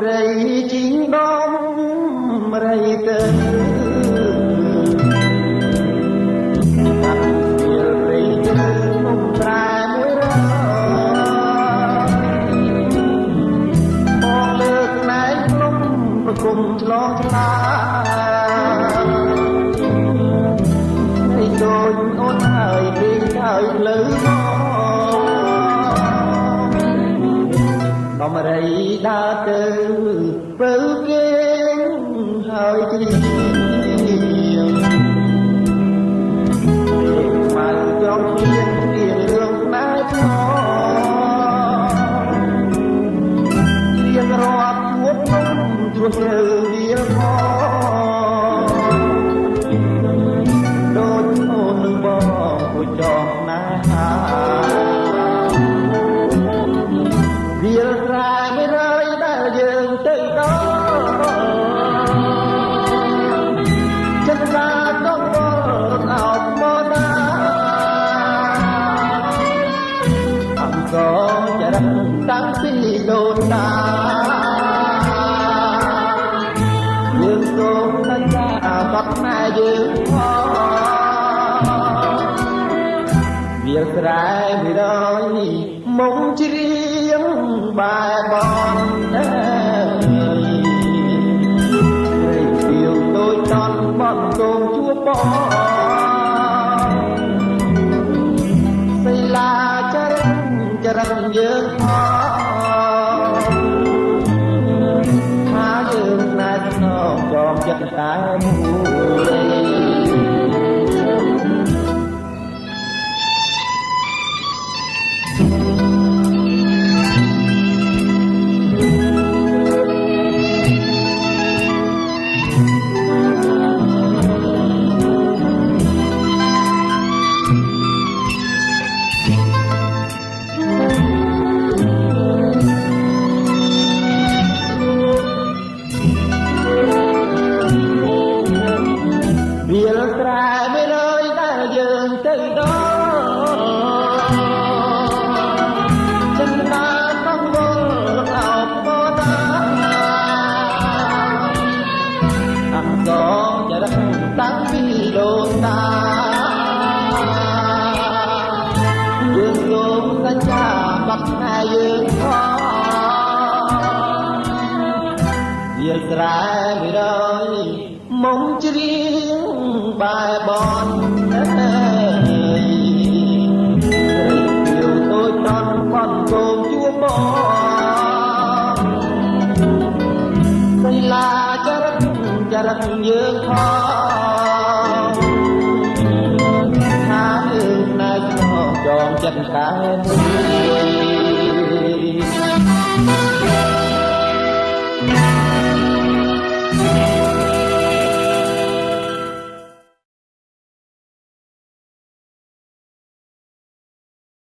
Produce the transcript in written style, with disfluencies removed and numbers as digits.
ស្រីជីងដំរៃទៅកាត់វាលព្រៃជ្រៅមុំត្រែមួយរមកលើកណែនភ្នំប្រគំឆ្លងឆ្លាให้ដូចអូនហើយពេកហើយលើដំរីដើរទៅបើគេហើយគ្រាមកចង់ឈៀនជារឿងណែថ្មរៀងរាប់ជួបជួបទៅវាមកដូចអូននឹងបងគួចចង់ណាវាលស្រែមិនរើយដែលយើងទៅដល់ចិត្តសាต้องបរអោបមកណាអង្គចរិតតាំងពីដូនតាយើងសូមសន្យាបត់ណែយើងផងវាលស្រែមិនរើយមុំជ្រៀងបែបបងព្រៃភៀវដូចតន់បត់កូនជួបបងសិលាចរិតយើងផងថាយើងណែស្នងចងចិត្តតែមួយវាលស្រែមិនរើយដែលយើងទៅដល់ចិនតាต้องវល់អោបមកណាអង្គចរិតតាំងពីដូនតាយើងសូមសច្ចាបាត់ណែយើងផងវាលស្រែមិនរើយមុំជ្រៀងបែបនយើងដូចតន់បត់កូនជួបបងសិលាចរិតយើងផងថាយើងណែចងចិត្តតែមួយ